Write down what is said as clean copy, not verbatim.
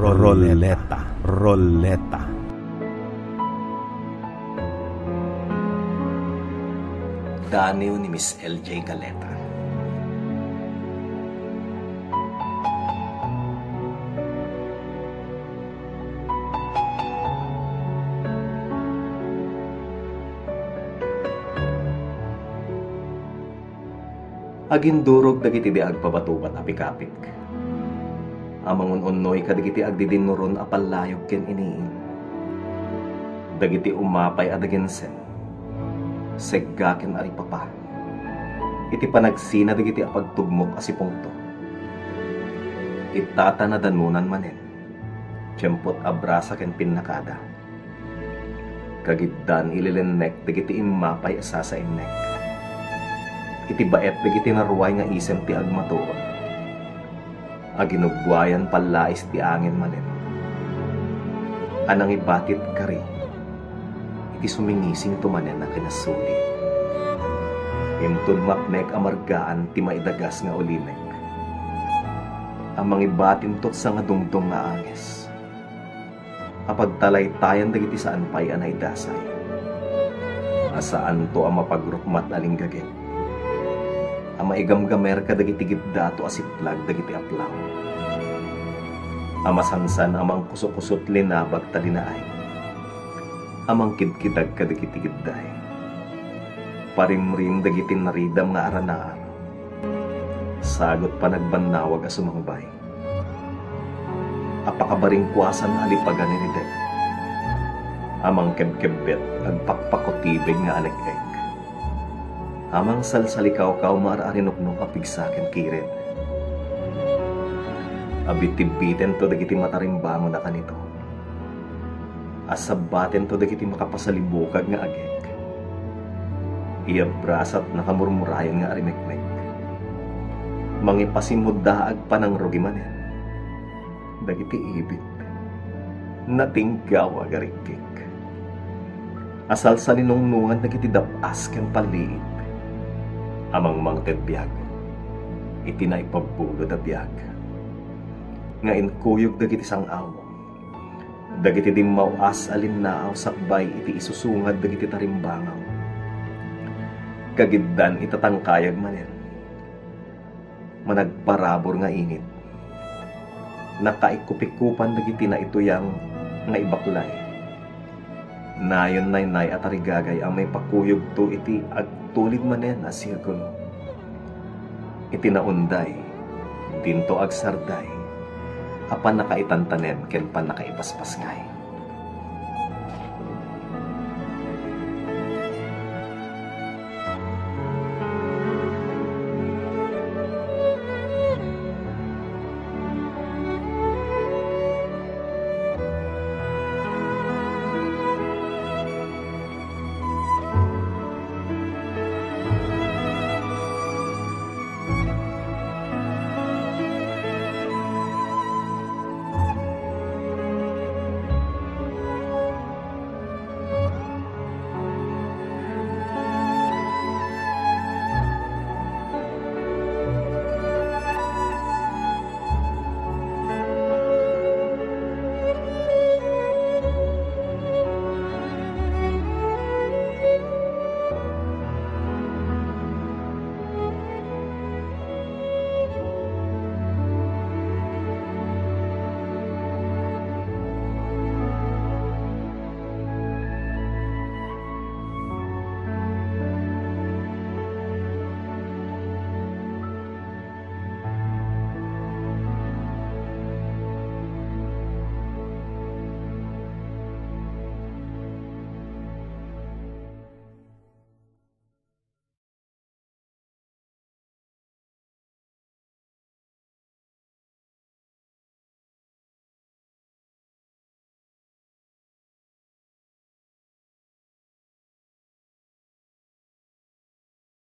Roleta. Roleta. Daniw ni Miss LJ Caleta. Agindurog dagiti di agpabatubat apikapik. Amangun unnoy kadagiti agdidinuron apalayog ken iniin. Dagiti umapay adagensen. Seggaken ari papa. Iti panagsina dagiti apagtugmok asipongto. Itatanadanmunan manen. Tiyempot abrasa ken pinnakada. Kagiddan ililennek dagiti imapay asa sa innek. Iti baet dagiti naruway nga isem ti agmatuon. Aginugbuayan palais ti angin manen. Anang ibatit kari. Iti sumingising tumanen na kinasuli. Imtun makmek amargaan ti maidagas nga ulimek. Amang ibatin tot sa nga dungdong nga anges. Apagtalay-tayan dagiti saan pa'y anay dasay. Asaan to ang mapagrukmat alinggagin. Ang maigamgamer ka dagiti giddato asiplag dagiti aplaw. Amasansan amang kusot-kusot linabag talinaay. Amang kidkidag ka dagiti gidday. Parimrim dagiti naridam nga aranaar. Sagot pa nagbanawag asumangbay. Apakabaring kuwasan alipagan ni Deb. Amang kebkebet agpakpakotibig nga aleg-eg. Amang salsalikaw-kaw maararinuknok apigsaken kirin. Abitibiten to dagiti matarimbangon na kanito. Asabaten to dagiti makapasalibukag nga agek. Iabrasat nakamurmurayan nga arimekmek. Mangipasimuddaag panangrugi manen. Dagiti ibit. Natinggaw agarikik. Asal sa ninungnungan dagiti dapas ken paliit. Amang mangted biyag, iti na ipabulod a biyag. Nga inkuyog dagiti sang awo, dagiti dimmawas alinnaaw sakbay iti isusungad dagiti tarimbangaw. Kagiddan itatangkayag manen, managparabor nga init, nakaikupikupan dagiti na ituyang nga ibaklay. Nayon nay at arigagay ang may pakuyog to iti agtulid manen a sirkulo. Iti naunday, dinto agsarday, apan nakaitantanen ken pan nakaipaspas ngay.